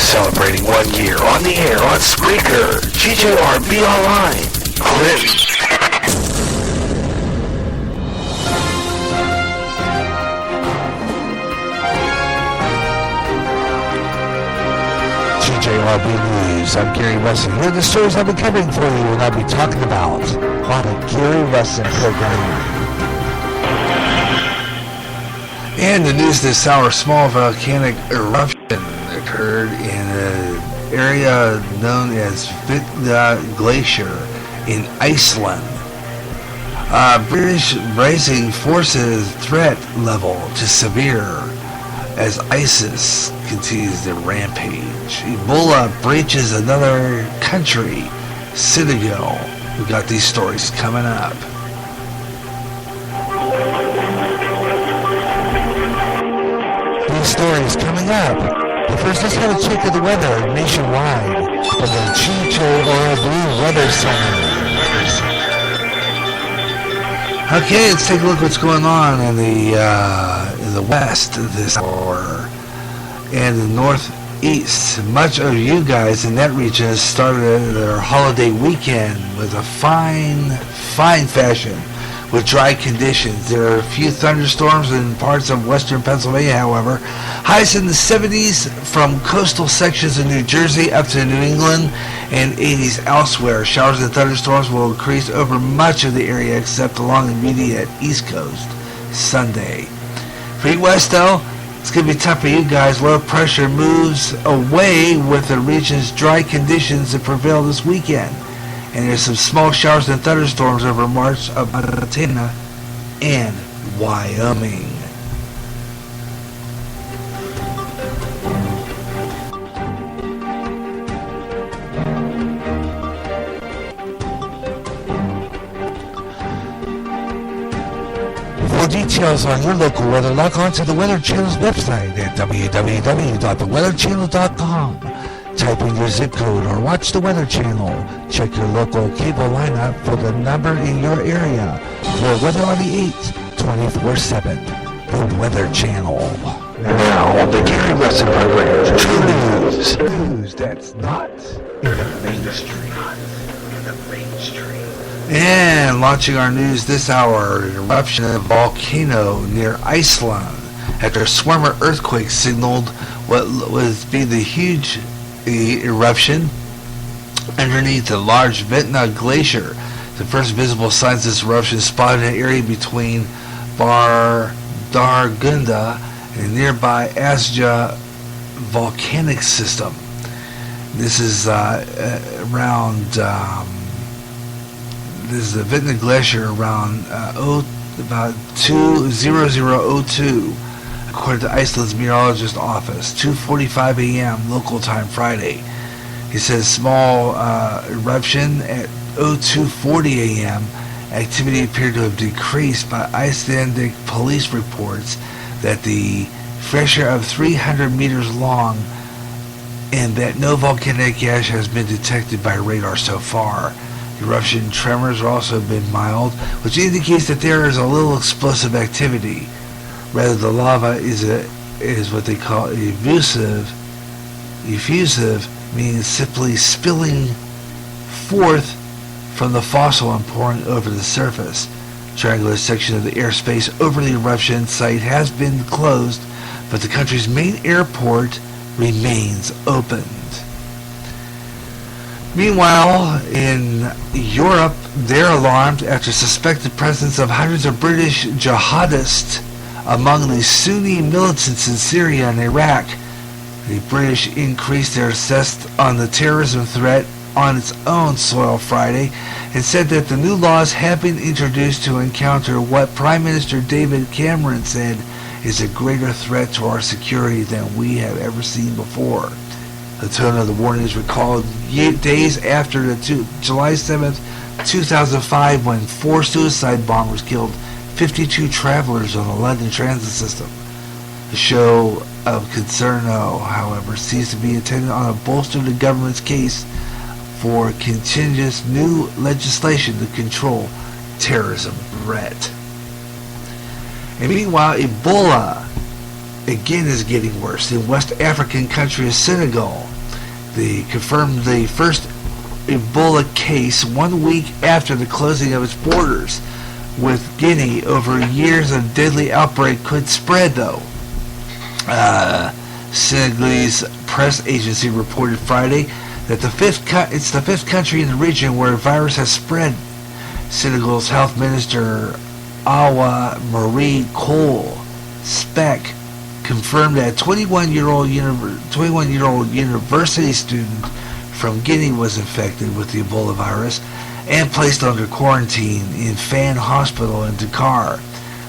celebrating 1 year on the air on Spreaker, GJRB Online, Clinton. GJRB News. I'm Gary Russen. Here are the stories I'll be covering for you and I'll be talking about on the Gary Russen Program. And the news this hour, small volcanic eruption occurred in an area known as Vitna Glacier in Iceland. British raising forces threat level to severe as ISIS continues their rampage. Ebola breaches another country, Senegal. We've got these stories coming up. These stories coming up. But first, let's have a check of the weather nationwide from the GJRB Weather Center. Okay, let's take a look what's going on in the west this hour and the northeast. Much of you guys in that region has started their holiday weekend with a fine fashion with dry conditions. There are a few thunderstorms in parts of western Pennsylvania, however. Highs in the 70s from coastal sections of New Jersey up to New England and 80s elsewhere. Showers and thunderstorms will increase over much of the area except along the immediate east coast Sunday. For you west, though, it's going to be tough for you guys. Low pressure moves away with the region's dry conditions that prevail this weekend. And there's some small showers and thunderstorms over March of Montana and Wyoming. For details on your local weather, log on to the Weather Channel's website at www.theweatherchannel.com. Type in your zip code or watch the Weather Channel. Check your local cable lineup for the number in your area. For weather on the 8th, 24/7. The Weather Channel. Now on the Gary Russen Program, true news. News that's not in the mainstream. And launching our news this hour, an eruption of a volcano near Iceland after a swimmer earthquake signaled what was be the huge eruption underneath the large Vitna Glacier. The first visible signs of this eruption spotted in an area between Dargunda and nearby Asja volcanic system. This is around. This is the Vitna Glacier around about 2:00:02. According to Iceland's meteorologist office, 2:45 a.m. local time Friday. He says small eruption at 02:40 a.m. Activity appeared to have decreased, but Icelandic police reports that the fissure of 300 meters long and that no volcanic ash has been detected by radar so far. Eruption tremors have also been mild, which indicates that there is a little explosive activity. Rather, the lava is what they call effusive. Effusive means simply spilling forth from the fossil and pouring over the surface. Triangular section of the airspace over the eruption site has been closed, but the country's main airport remains opened. Meanwhile, in Europe, they're alarmed after suspected presence of hundreds of British jihadists among the Sunni militants in Syria and Iraq. The British increased their assessment on the terrorism threat on its own soil Friday and said that the new laws have been introduced to encounter what Prime Minister David Cameron said is a greater threat to our security than we have ever seen before. The tone of the warning is recalled days after the July 7th, 2005, when 4 suicide bombers killed 52 travelers on the London transit system. The show of concern, however, seems to be intended on to bolster the government's case for continuous new legislation to control terrorism threat. And meanwhile, Ebola again is getting worse. The West African country of Senegal They confirmed the first Ebola case 1 week after the closing of its borders with Guinea. Over years, a deadly outbreak could spread, though. Senegalese press agency reported Friday that it's the fifth country in the region where the virus has spread. Senegal's health minister Awa Marie Cole Speck confirmed that 21-year-old university student from Guinea was infected with the Ebola virus and placed under quarantine in Fan Hospital in Dakar.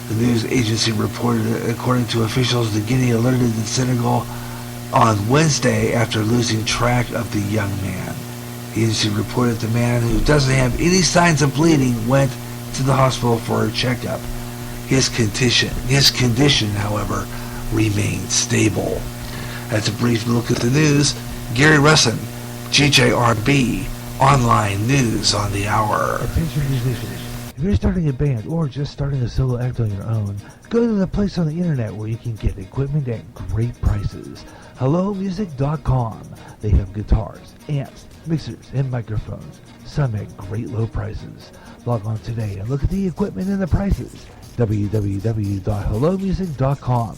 The news agency reported, according to officials, the Guinea alerted the Senegal on Wednesday after losing track of the young man. The agency reported the man, who doesn't have any signs of bleeding, went to the hospital for a checkup. His condition, however, remained stable. That's a brief look at the news. Gary Russen, GJRB, Online News on the Hour. Attention musicians. If you're starting a band or just starting a solo act on your own, go to the place on the internet where you can get equipment at great prices. HelloMusic.com. They have guitars, amps, mixers, and microphones, some at great low prices. Log on today and look at the equipment and the prices. www.hellomusic.com.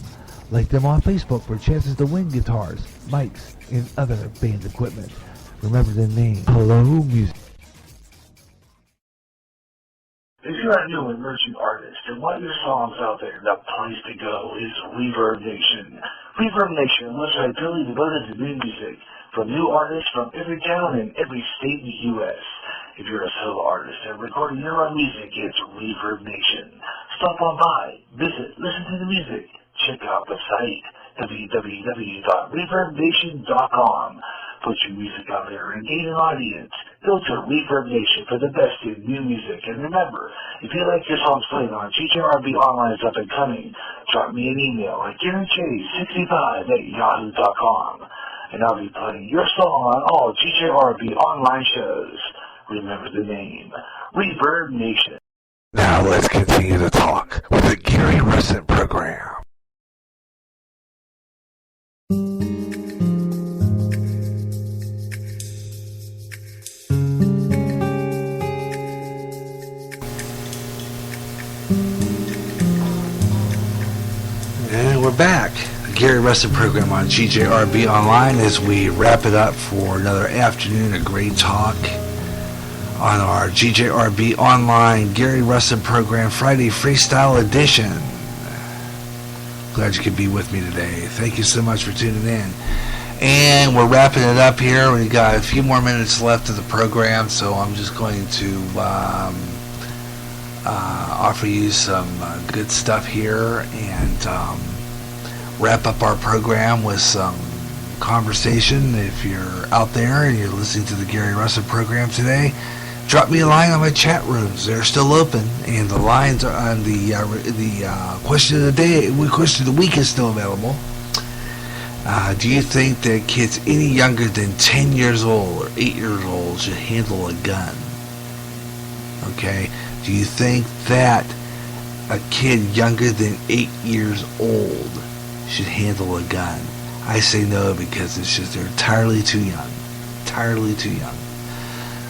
Like them on Facebook for chances to win guitars, mics, and other band equipment. Remember the name, Hello Music. If you're a new emerging artist and want your songs out there, the place to go is Reverb Nation. Reverb Nation, a website purely devoted to new music from new artists from every town and every state in the U.S. If you're a solo artist and recording your own music, it's Reverb Nation. Stop on by, visit, listen to the music, check out the site, www.reverbnation.com. Put your music out there and gain an audience. Go to Reverb Nation for the best in new music. And remember, if you like your songs played on GJRB Online's Up and Coming, drop me an email at GaryJ65@yahoo.com. And I'll be playing your song on all GJRB Online shows. Remember the name, Reverb Nation. Now let's continue to talk with the Gary Russen Program. And we're back. The Gary Russen Program on GJRB Online as we wrap it up for another afternoon of great talk on our GJRB Online Gary Russen Program Friday Freestyle Edition. Glad you could be with me today. Thank you so much for tuning in. And we're wrapping it up here. We've got a few more minutes left of the program, so I'm just going to offer you some good stuff here and wrap up our program with some conversation. If you're out there and you're listening to the Gary Russen Program today, drop me a line on my chat rooms. They're still open, and the lines are on the question of the day. Question of the week is still available. Do you think that kids any younger than 10 years old or 8 years old should handle a gun? Okay. Do you think that a kid younger than 8 years old should handle a gun? I say no, because it's just they're entirely too young. Entirely too young.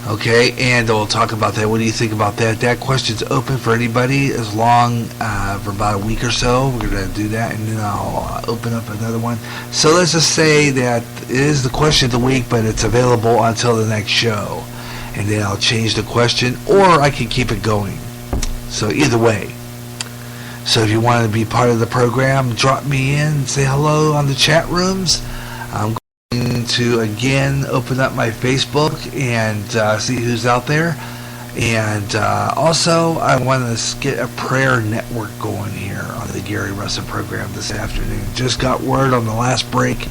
Okay, and we'll talk about that. What do you think about that? That question's open for anybody as long for about a week or so. We're going to do that, and then I'll open up another one. So let's just say that it is the question of the week, but it's available until the next show. And then I'll change the question, or I can keep it going. So either way. So if you want to be part of the program, drop me in, say hello on the chat rooms. I'm going to again open up my Facebook and see who's out there. And also I want to get a prayer network going here on the Gary Russen Program this afternoon. Just got word on the last break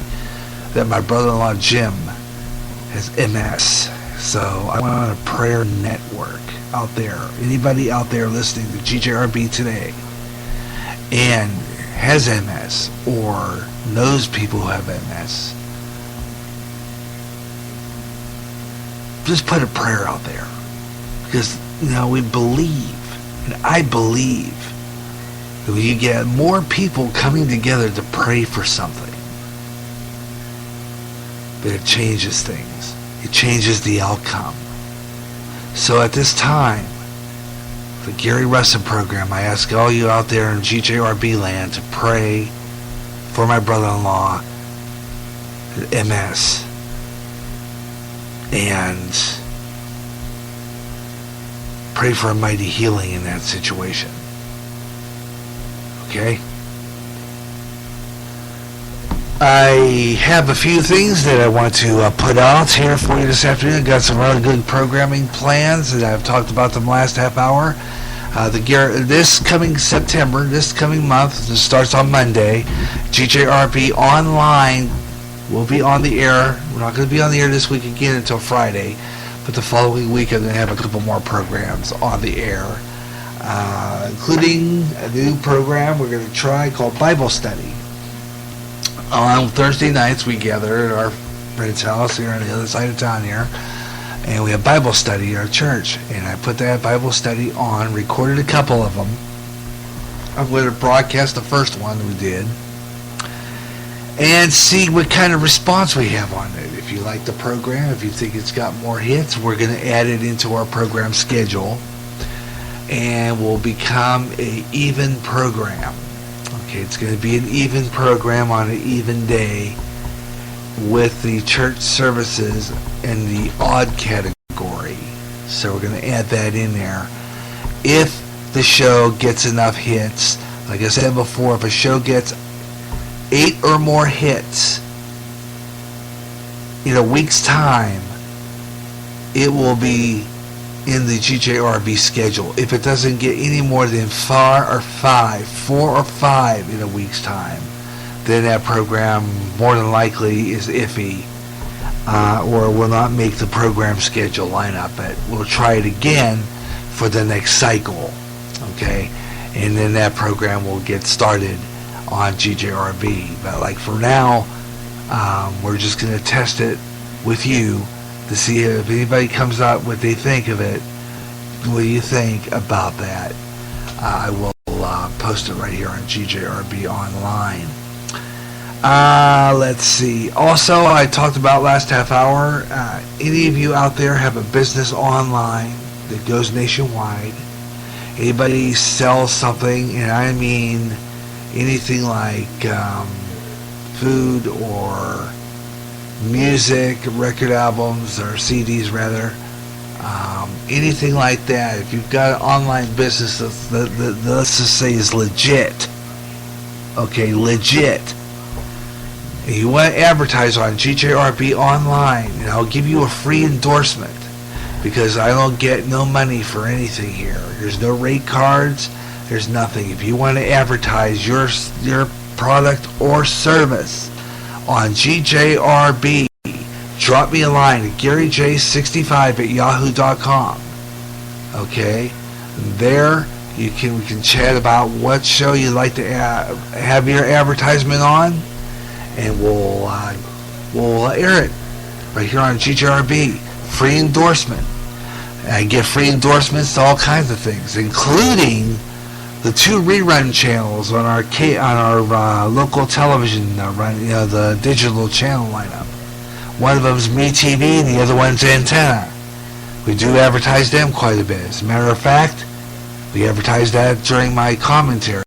that my brother-in-law Jim has MS. So I want a prayer network out there. Anybody out there listening to GJRB today and has MS or knows people who have MS, just put a prayer out there. Because, we believe, and I believe, that when you get more people coming together to pray for something, but it changes things. It changes the outcome. So at this time, the Gary Russen Program, I ask all you out there in GJRB land to pray for my brother-in-law, MS, and pray for a mighty healing in that situation. Okay? I have a few things that I want to put out here for you this afternoon. Got some really good programming plans that I've talked about them last half hour. This coming September, this coming month, this starts on Monday. GJRB Online will be on the air. We're not going to be on the air this week again until Friday, but the following week I'm going to have a couple more programs on the air, including a new program we're going to try called Bible Study. On Thursday nights, we gather at our friend's house here on the other side of town here, and we have Bible study at our church. And I put that Bible study on, recorded a couple of them. I'm going to broadcast the first one we did, and see what kind of response we have on it. If you like the program, if you think it's got more hits, we're going to add it into our program schedule, and will become an even program. Okay, it's going to be an even program on an even day with the church services in the odd category. So we're going to add that in there. If the show gets enough hits, like I said before, if a show gets 8 or more hits in a week's time, it will be in the GJRB schedule. If it doesn't get any more than 4 or 5 in a week's time, then that program more than likely is iffy, or will not make the program schedule lineup. But we'll try it again for the next cycle, okay? And then that program will get started on GJRB. But like for now, we're just going to test it with you to see if anybody comes out what they think of it. What do you think about that? I will post it right here on GJRB Online. Let's see. Also, I talked about last half hour, any of you out there have a business online that goes nationwide. Anybody sells something, and I mean anything like food or music, record albums, or CDs rather, anything like that. If you've got an online business that let's just say is legit, okay, legit, and you want to advertise on GJRB Online, and I'll give you a free endorsement, because I don't get no money for anything here. There's no rate cards, there's nothing. If you want to advertise your product or service on GJRB, drop me a line at GaryJ65@yahoo.com. Okay, there we can chat about what show you'd like to have your advertisement on, and we'll air it right here on GJRB. Free endorsement. I get free endorsements to all kinds of things, including the 2 rerun channels on our local television the digital channel lineup. One of them's MeTV, and the other one's Antenna. We do advertise them quite a bit. As a matter of fact, we advertise that during my commentary.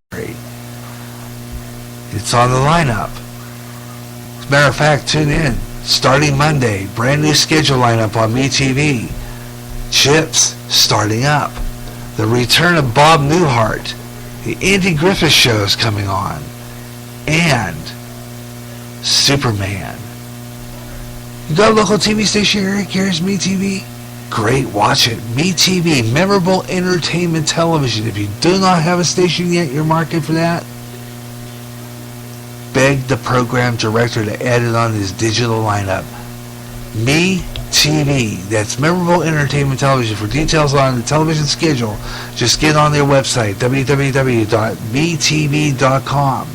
It's on the lineup. As a matter of fact, tune in. Starting Monday, brand new schedule lineup on MeTV. Chips starting up. The return of Bob Newhart. The Andy Griffith Show is coming on. And Superman. You got a local TV station here that carries MeTV? Great, watch it. MeTV, memorable entertainment television. If you do not have a station yet, you're marking for that, beg the program director to add it on his digital lineup. MeTV, that's memorable entertainment television. For details on the television schedule, just get on their website, www.metv.com.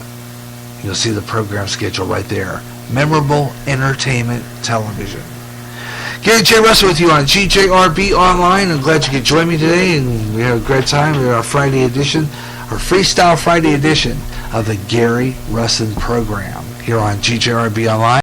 You'll see the program schedule right there. Memorable entertainment television. Gary J. Russell with you on GJRB Online. I'm glad you could join me today, and we had a great time. We had our Friday edition, our Freestyle Friday edition of the Gary Russen Program here on GJRB Online.